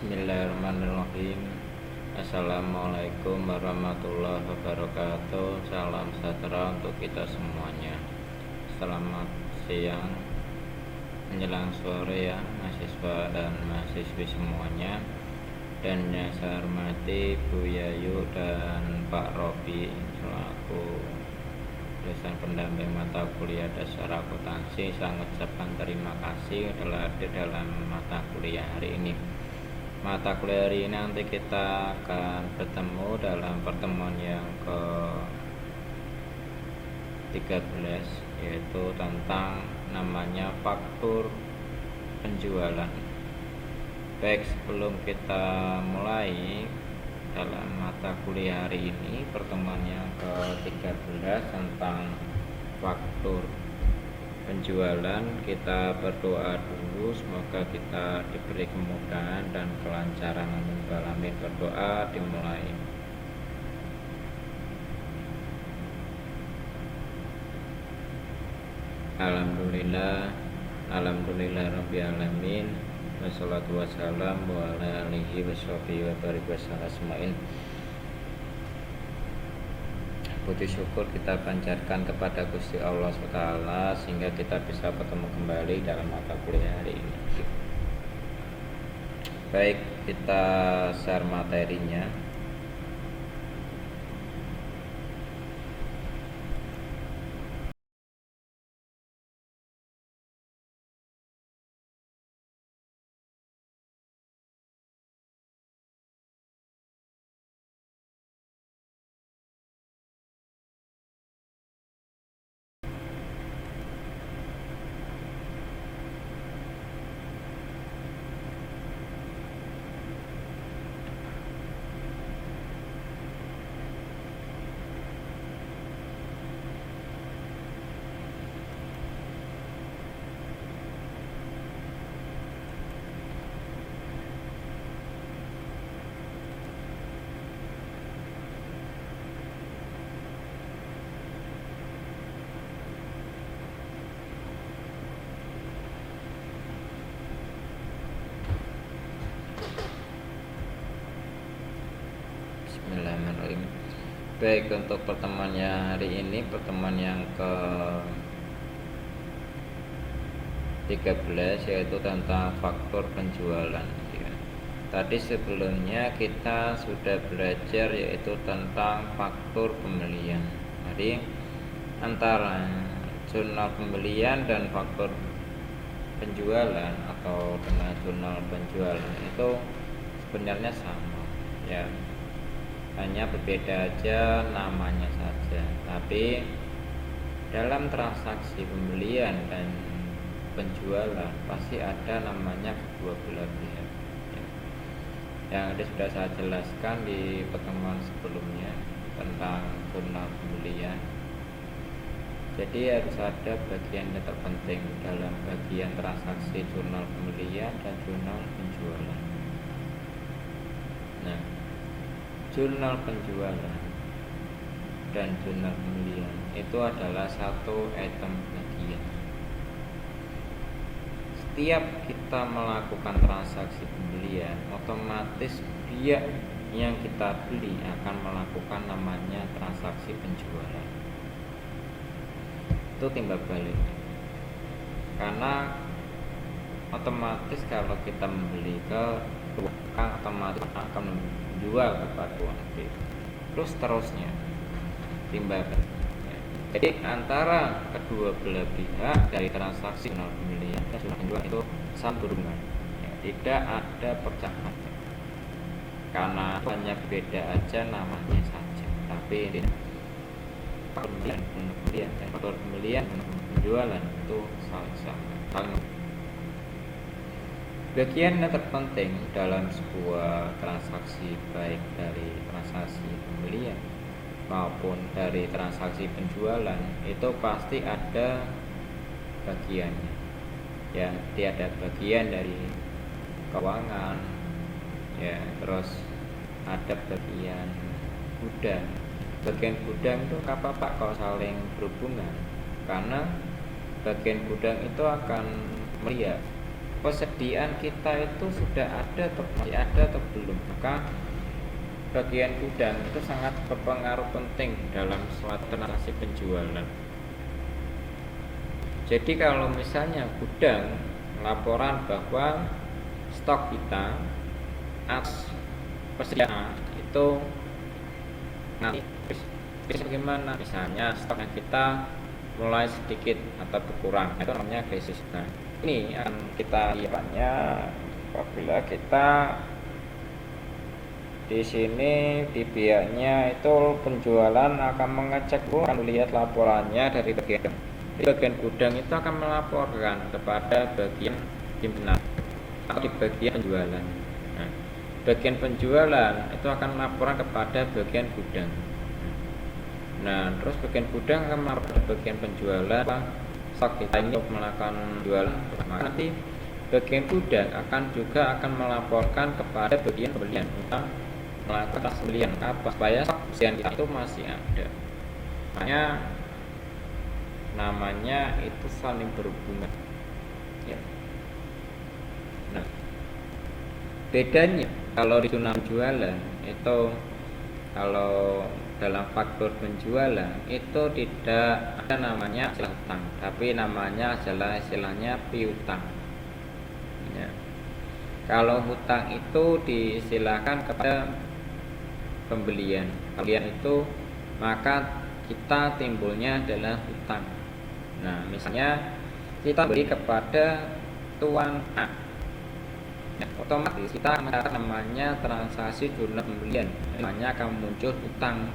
Bismillahirrahmanirrahim. Assalamualaikum warahmatullahi wabarakatuh. Salam sejahtera untuk kita semuanya. Selamat siang menjelang sore ya mahasiswa dan mahasiswi semuanya. Dan yang saya hormati Bu Yayu dan Pak Robi selaku dosen pendamping mata kuliah dasar akuntansi. Saya mengucapkan terima kasih telah hadir dalam mata kuliah hari ini. Mata kuliah hari ini nanti kita akan bertemu dalam pertemuan yang ke 13, yaitu tentang namanya faktur penjualan. Baik, sebelum kita mulai dalam mata kuliah hari ini, pertemuan yang ke-13 tentang faktur penjualan, kita berdoa dulu semoga kita diberi kemudahan dan kelancaran. Amin. Berdoa dimulai. Alhamdulillah rabbil alamin. Wassalatu wassalamu ala alihi washabihi wa barik wasallam. Puji syukur kita panjatkan kepada Gusti Allah SWT sehingga kita bisa bertemu kembali dalam mata kuliah hari ini. Baik, kita share materinya. Bismillahirrahmanirrahim. Baik, untuk pertemuannya hari ini, pertemuan yang ke 13 yaitu tentang faktor penjualan ya. Tadi sebelumnya kita sudah belajar yaitu tentang faktor pembelian. Jadi antara jurnal pembelian dan faktor penjualan atau dengan jurnal penjualan itu sebenarnya sama ya, hanya berbeda aja namanya saja. Tapi dalam transaksi pembelian dan penjualan pasti ada namanya kedua belah pihak ya. Yang tadi sudah saya jelaskan di pertemuan sebelumnya tentang jurnal pembelian. Jadi harus ada bagian yang terpenting dalam bagian transaksi jurnal pembelian dan jurnal penjualan. Nah, jurnal penjualan dan jurnal pembelian itu adalah satu item bagian. Setiap kita melakukan transaksi pembelian, otomatis pihak yang kita beli akan melakukan namanya transaksi penjualan. Itu timbal balik. Karena otomatis kalau kita membeli ke tukang, otomatis akan menjual kepada uang B. Terus terusnya timbal balik. Jadi antara kedua belah pihak dari transaksi jurnal pembelian dan jurnal penjualan itu saling berhubungan ya, tidak ada percakapan karena hanya beda aja namanya saja, tapi tidak. Faktor pembelian dan penjualan itu saling sama. Bagian yang terpenting dalam sebuah transaksi, baik dari transaksi pembelian maupun dari transaksi penjualan, itu pasti ada bagiannya ya. Ada bagian dari keuangan ya, terus ada bagian gudang. Bagian gudang itu apa Pak kalau saling berhubungan? Karena bagian gudang itu akan melihat persediaan kita itu sudah ada atau masih ada atau belum. Maka bagian gudang itu sangat berpengaruh penting dalam suatu transaksi penjualan. Jadi kalau misalnya gudang laporan bahwa stok kita atas persediaan itu nanti bagaimana, misalnya stoknya kita mulai sedikit atau berkurang, itu namanya krisis. Nah, ini akan kita lihatnya apabila kita di sini di pihaknya itu penjualan akan mengecek, akan melihat laporannya dari bagian gudang itu akan melaporkan kepada bagian pimpinan atau di bagian penjualan. Nah, bagian penjualan itu akan melaporkan kepada bagian gudang. Nah, terus bagian gudang akan melaporkan ke bagian penjualan stok kita ini untuk melakukan jualan. Nanti bagian gudang akan melaporkan kepada bagian pembelian untuk melakukan pembelian apa supaya stok kita itu masih ada. Makanya namanya itu saling berhubungan. Ya. Nah, bedanya kalau di jurnal penjualan itu, kalau dalam faktur penjualan itu tidak ada namanya istilah hutang, tapi namanya adalah istilahnya piutang. Ya. Kalau hutang itu disilakan kepada pembelian itu, maka kita timbulnya adalah hutang. Nah, misalnya kita beli kepada tuan A, ya, otomatis kita mencatat namanya transaksi jurnal pembelian, namanya akan muncul hutang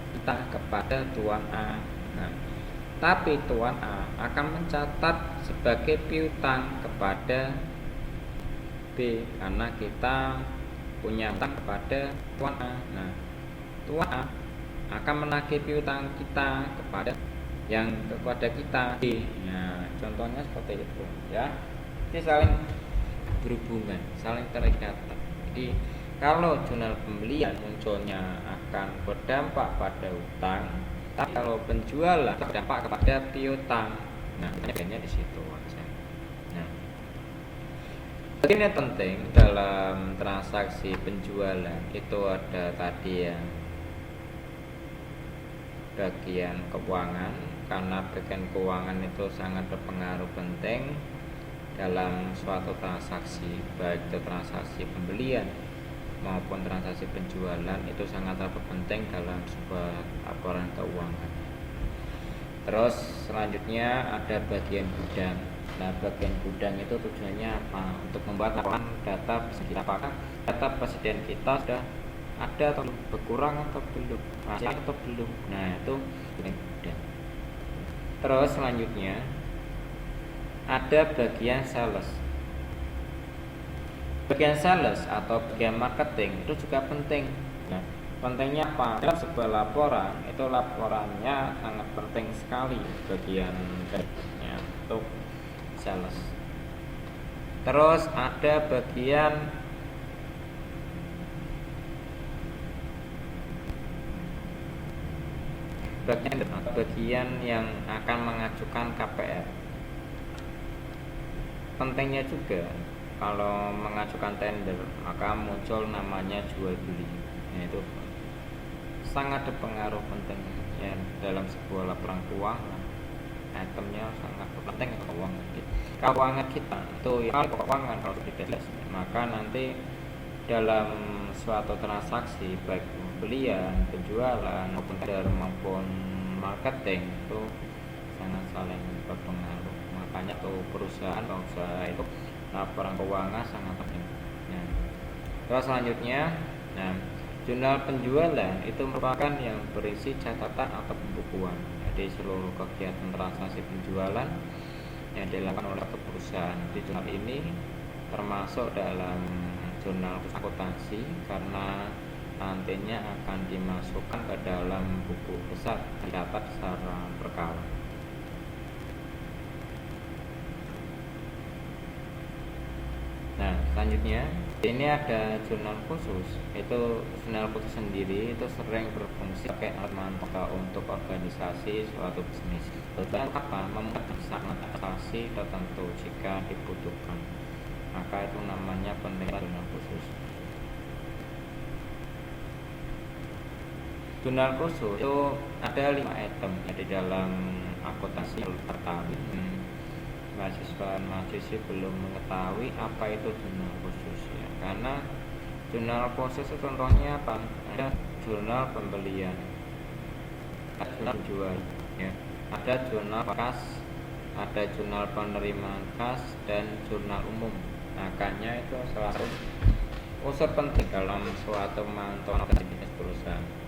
kita kepada tuan A. Nah, tapi tuan A akan mencatat sebagai piutang kepada B karena kita punya hutang kepada tuan A. Nah, tuan A akan menagih piutang kita kepada kita. Nah, contohnya seperti itu ya. Ini saling berhubungan, saling terikat. Jadi kalau jurnal pembelian munculnya akan berdampak pada hutang, tapi kalau penjualan berdampak kepada piutang. Nah, bedanya di situ aja. Nah, ini penting dalam transaksi penjualan itu ada tadi ya, bagian keuangan, karena bagian keuangan itu sangat berpengaruh penting dalam suatu transaksi, baik itu transaksi pembelian maupun transaksi penjualan, itu sangat penting dalam sebuah laporan keuangan. Terus selanjutnya ada bagian gudang. Nah, bagian gudang itu tujuannya apa? Untuk membuat laporan data persediaan, apakah data persediaan kita sudah ada atau berkurang atau belum, masih atau belum. Nah, itu gudang. Terus selanjutnya ada bagian sales. Bagian sales atau bagian marketing itu juga penting. Nah, pentingnya apa? Dalam sebuah laporan itu laporannya sangat penting sekali bagiannya untuk sales. Terus ada bagian yang akan mengajukan KPR. Pentingnya juga kalau mengajukan tender maka muncul namanya jual beli. Nah, itu sangat berpengaruh penting ya dalam sebuah laporan keuangan. Itemnya sangat penting keuangan kita itu ya, keuangan kalau tidak, maka nanti dalam suatu transaksi baik pembelian, penjualan maupun tender maupun marketing itu sangat saling berpengaruh. Makanya tuh perusahaan itu laporan keuangan sangat penting. Nah, terus selanjutnya, nah, jurnal penjualan itu merupakan yang berisi catatan atau pembukuan. Jadi seluruh kegiatan transaksi penjualan yang dilakukan oleh perusahaan di jurnal ini termasuk dalam jurnal akuntansi, karena nantinya akan dimasukkan ke dalam buku besar, dicatat secara berkala. Nah, selanjutnya Ini ada jurnal khusus, itu jurnal khusus sendiri itu sering berfungsi sebagai alat mantau untuk organisasi suatu bisnis. Dan apa? Membuat transaksi tertentu jika dibutuhkan. Maka itu namanya penilaian jurnal khusus. Jurnal khusus itu ada 5 item di dalam akuntansi pertama. Mahasiswa belum mengetahui apa itu jurnal khusus ya, karena jurnal khusus itu contohnya apa? Ada jurnal pembelian, ada jurnal penjual ya, ada jurnal kas, ada jurnal penerimaan kas, dan jurnal umum. Makanya itu salah satu unsur penting dalam suatu mantauan bisnis perusahaan.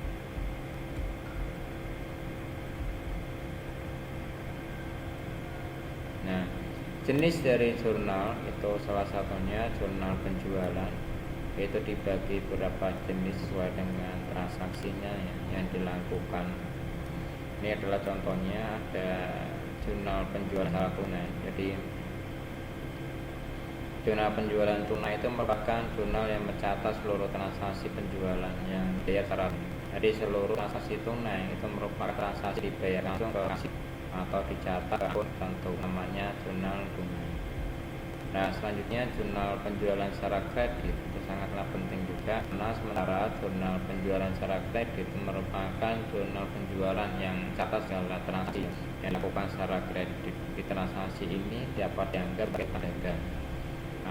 Nah, jenis dari jurnal itu salah satunya jurnal penjualan, itu dibagi beberapa jenis sesuai dengan transaksinya ya, yang dilakukan. Ini adalah contohnya, ada jurnal penjualan secara tunai. Jadi jurnal penjualan tunai itu merupakan jurnal yang mencatat seluruh transaksi penjualan yang dibayar secara tunai. Jadi seluruh transaksi tunai itu merupakan transaksi dibayar langsung ke kasir atau dicatat akun tertentu, namanya jurnal tunai. Nah, selanjutnya jurnal penjualan secara kredit itu sangatlah penting juga, karena sementara jurnal penjualan secara kredit itu merupakan jurnal penjualan yang catat segala transaksi yang dilakukan secara kredit. Di transaksi ini dapat dianggap sebagai pedagang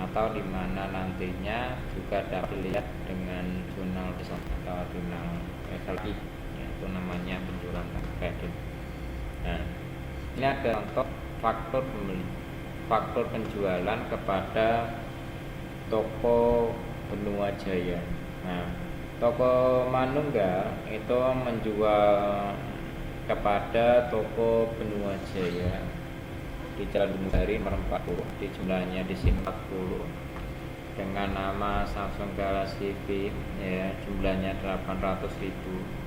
atau di mana nantinya juga dapat dilihat dengan jurnal besok atau jurnal SLI ya, itu namanya penjualan kredit. Nah, ini ada contoh faktur pembeli, faktur penjualan kepada toko Benua Jaya. Nah, toko Manunggal itu menjual kepada toko Benua Jaya di Jalan Bumutari nomor 40, di jumlahnya di sini 40, dengan nama Samsung Galaxy V ya, jumlahnya 800.000,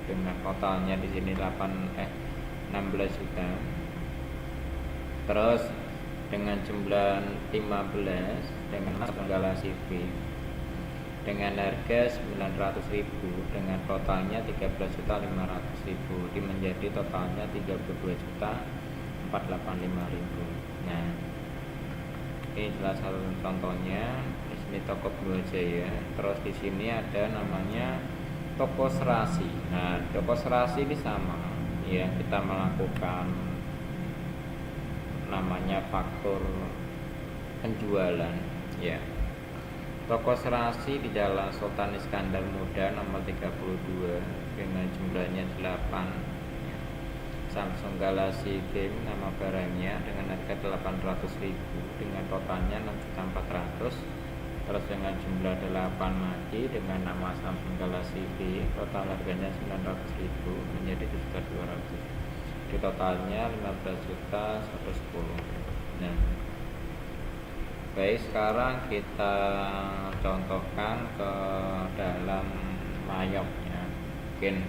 dengan totalnya di sini 16 juta. Terus dengan jumlah 15 dengan Samsung Galaxy V dengan harga 900.000, dengan totalnya 13.500.000, menjadi totalnya 32.485.000. Nah, ini salah satu contohnya. Di sini toko Benua Jaya. Terus di sini ada namanya toko Serasi. Nah, toko Serasi ini sama ya, kita melakukan namanya faktur penjualan ya. Toko Serasi di Jalan Sultan Iskandar Muda nomor 32 dengan jumlahnya 8 ya. Samsung Galaxy Game nama barangnya dengan harga 800.000, dengan totalnya 6.400.000. Terus dengan jumlah 8 lagi dengan nama Samsung Galaxy V, total harganya 900.000 menjadi 7.200.000. Di totalnya 15.110. Nah, baik, sekarang kita contohkan ke dalam mayopnya. Mungkin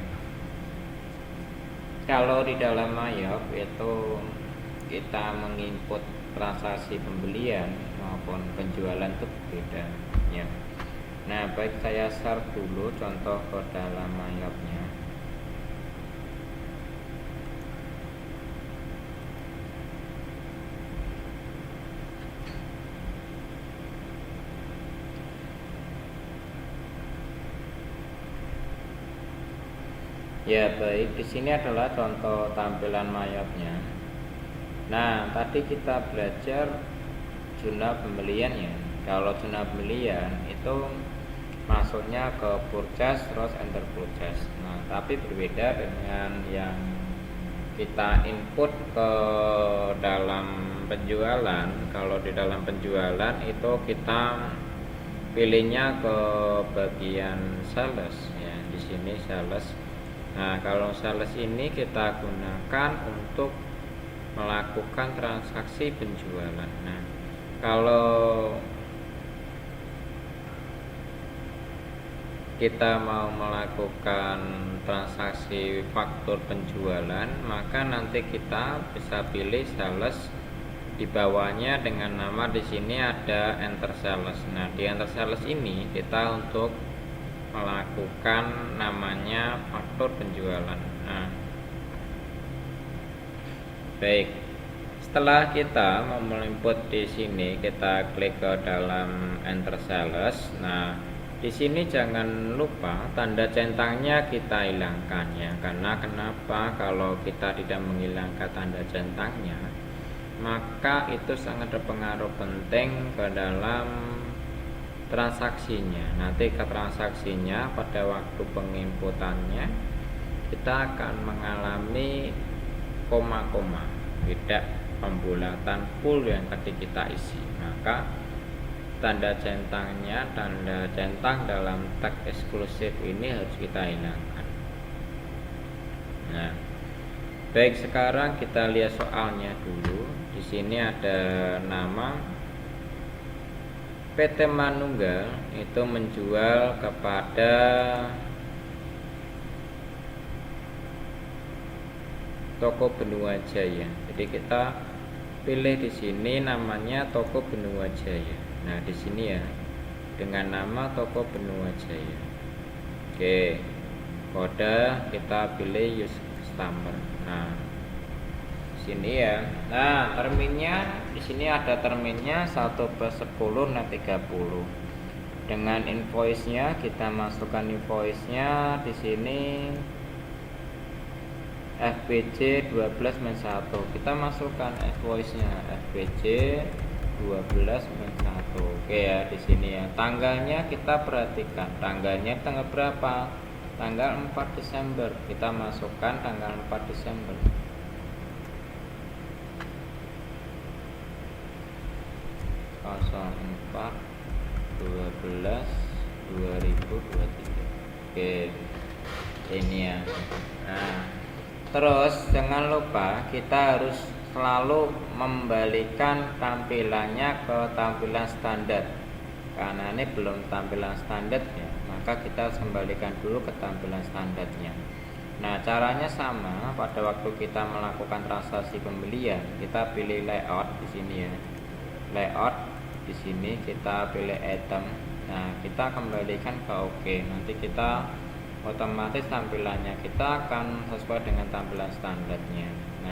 kalau di dalam mayop itu kita menginput transaksi pembelian maupun penjualan itu beda ya. Nah, baik, saya share dulu contoh ke dalam mayopnya. Ya, baik, di sini adalah contoh tampilan mayopnya. Nah, tadi kita belajar jurnal pembelian ya. Kalau jurnal pembelian itu masuknya ke purchase terus enter purchase. Nah, tapi berbeda dengan yang kita input ke dalam penjualan. Kalau di dalam penjualan itu kita pilihnya ke bagian sales ya. Di sini sales. Nah, kalau sales ini kita gunakan untuk melakukan transaksi penjualan. Nah, kalau kita mau melakukan transaksi faktur penjualan, maka nanti kita bisa pilih sales Di bawahnya dengan nama di sini ada enter sales. Nah, di enter sales ini kita untuk melakukan namanya faktur penjualan. Nah, baik. Setelah kita mau input di sini, kita klik ke dalam enter sales. Nah, di sini jangan lupa tanda centangnya kita hilangkan ya. Karena kenapa? Kalau kita tidak menghilangkan tanda centangnya, maka itu sangat berpengaruh penting ke dalam transaksinya. Nanti ke transaksinya pada waktu penginputannya kita akan mengalami koma-koma, tidak pembulatan full yang tadi kita isi. Maka tanda centang dalam tag eksklusif ini harus kita hilangkan. Nah, baik, sekarang kita lihat soalnya dulu. Di sini ada nama PT Manunggal itu menjual kepada Toko Benua Jaya. Jadi kita pilih di sini namanya Toko Benua Jaya. Nah, di sini ya dengan nama Toko Benua Jaya. Oke. Kode kita pilih use customer. Nah, sini ya. Nah, terminnya di sini ada terminnya 1/10/30. Dengan invoice-nya kita masukkan invoice-nya di sini FBC 12-1. Kita masukkan invoice-nya FBC 12-1. Oke ya, di sini ya. Tanggalnya kita perhatikan. Tanggalnya tanggal berapa? Tanggal 4 Desember. Kita masukkan tanggal 4 Desember. 04/12/2023. Oke, ini ya. Nah, terus jangan lupa kita harus selalu membalikan tampilannya ke tampilan standar. Karena ini belum tampilan standar ya, maka kita harus kembalikan dulu ke tampilan standarnya. Nah, caranya sama. Pada waktu kita melakukan transaksi pembelian, kita pilih layout di sini ya. Layout di sini kita pilih item. Nah, kita kembalikan ke OK. Nanti kita otomatis tampilannya kita akan sesuai dengan tampilan standarnya. Nah,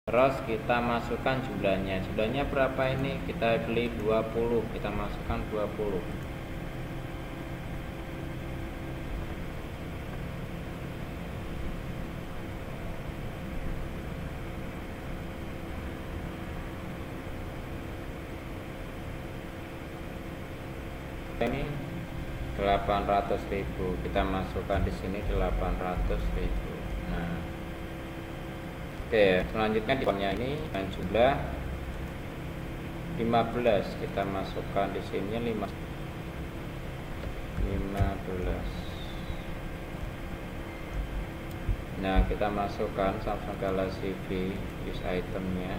terus kita masukkan jumlahnya. Jumlahnya berapa ini? Kita beli 20. Kita masukkan 20. Ini 800.000. Kita masukkan di sini 800.000. Nah, oke, selanjutnya di kolomnya ini dengan jumlah 15 kita masukkan di sini 15. Nah, kita masukkan Samsung Galaxy V use itemnya.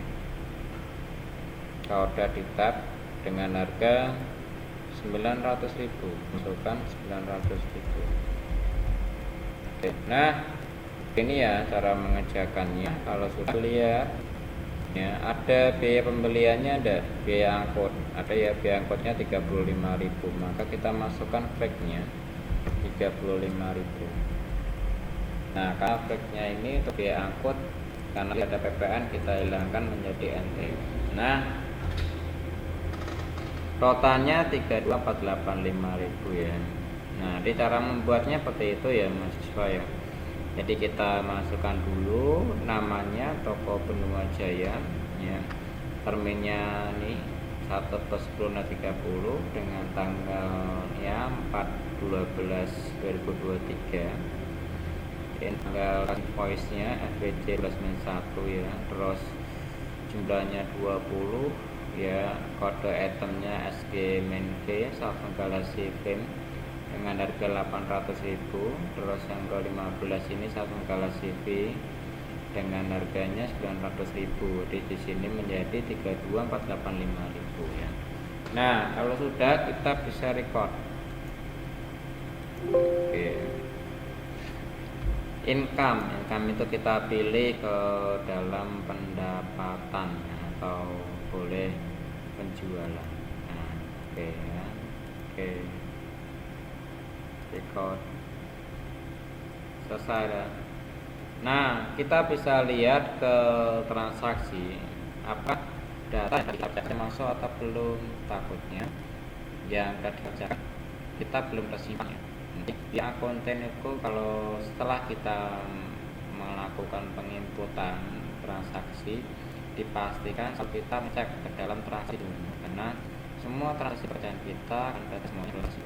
Kalau udah di tab dengan harga 900.000, masukkan 900.000. Oke, nah ini ya cara mengerjakannya. Kalau sudah lihat ya, ada biaya pembeliannya, ada biaya angkut, ada ya biaya angkutnya 35.000, maka kita masukkan flagnya 35.000. Nah, karena flagnya ini untuk biaya angkut, karena ada PPN kita hilangkan menjadi NT. Nah, totalnya 32.485.000 ya. Nah, di cara membuatnya seperti itu ya mahasiswa ya. Jadi kita masukkan dulu namanya toko Benua Jaya ya. Terminnya nih 1/10/30 dengan tanggal ya 4/12/2023. Tanggal invoice-nya FBC 12-1 ya. Terus jumlahnya 20 ya, kode itemnya SG Main V Samsung Galaxy Film dengan harga 800.000. Terus yang ke-15 ini Samsung Galaxy V dengan harganya 900.000. Di sini menjadi 32.485.000 ya. Nah, kalau sudah kita bisa record. Oke. Income itu kita pilih ke dalam pendapatan atau boleh penjualan. Nah, oke ya. Oke. Record. Selesai ya. Nah, kita bisa lihat ke transaksi apa data yang masuk atau belum. Takutnya yang tadi kita belum tersimpan ya. Yang konten itu kalau setelah kita melakukan penginputan transaksi, dipastikan kita cek ke dalam transaksi dulu, karena semua transaksi pecahan kita akan data semuanya transaksi.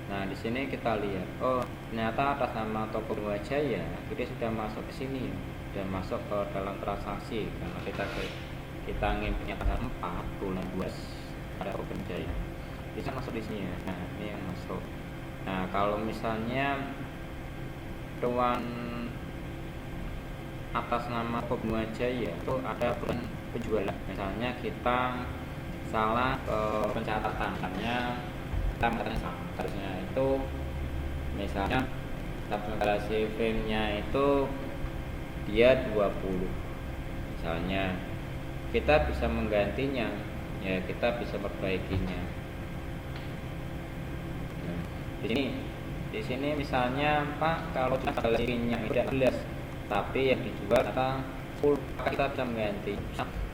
Nah, di sini kita lihat, oh ternyata atas nama toko Benua Jaya kita sudah masuk ke sini, sudah masuk ke dalam transaksi karena kita ngimpnya tanggal 4 bulan 12 ada toko Benua Jaya. Bisa masuk di sini ya. Nah, ini yang masuk. Nah, kalau misalnya ruang atas nama Benua Jaya itu ada penjualan, misalnya kita salah ke pencatatan, hanya kita mengatakan harusnya itu misalnya Samsung Galaxy Film-nya itu dia 20, misalnya kita bisa menggantinya ya, kita bisa perbaikinya. Di sini misalnya Pak, kalau Galaxy-nya itu 11 tapi yang dijual kata 10, maka kita bisa mengganti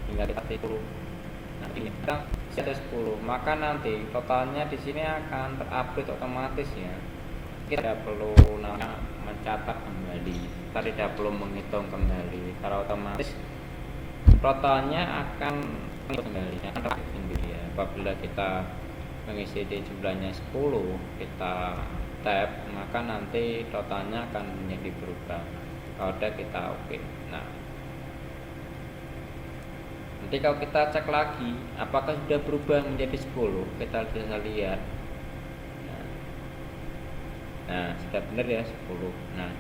hingga kita 10. Nah, ini kita ada 10, maka nanti totalnya di sini akan terupdate otomatis ya. Kita tidak perlu mencatat kembali, kita tidak perlu menghitung kembali, karena otomatis totalnya akan kembali, akan terupdate sendiri ya. Apabila kita mengisi di jumlahnya 10, kita tab, maka nanti totalnya akan menjadi berubah. Kalau udah kita oke. Nah, nanti kalau kita cek lagi apakah sudah berubah menjadi 10, kita bisa lihat. Nah, sudah benar ya 10. Nah,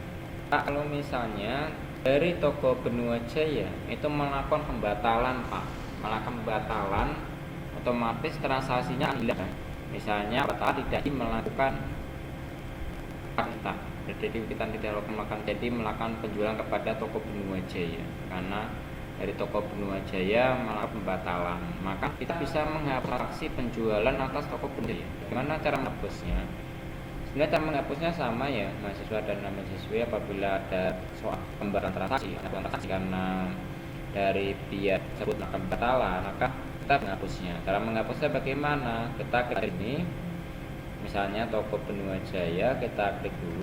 kalau misalnya dari toko Benua Jaya itu melakukan pembatalan Pak, melakukan pembatalan, otomatis transaksinya hilang. Misalnya batal tidak melakukan jadi kita tidak melakukan penjualan kepada toko Benua Jaya, karena dari toko Benua Jaya melakukan pembatalan, maka kita bisa menghapus transaksi penjualan atas toko Benua Jaya. Gimana cara menghapusnya? Sebenarnya cara menghapusnya sama ya mahasiswa dan mahasiswi. Apabila ada soal pembatalan transaksi karena dari pihak tersebut melakukan pembatalan, maka kita menghapusnya. Cara menghapusnya bagaimana? Kita klik ini, misalnya toko Benua Jaya, kita klik dulu.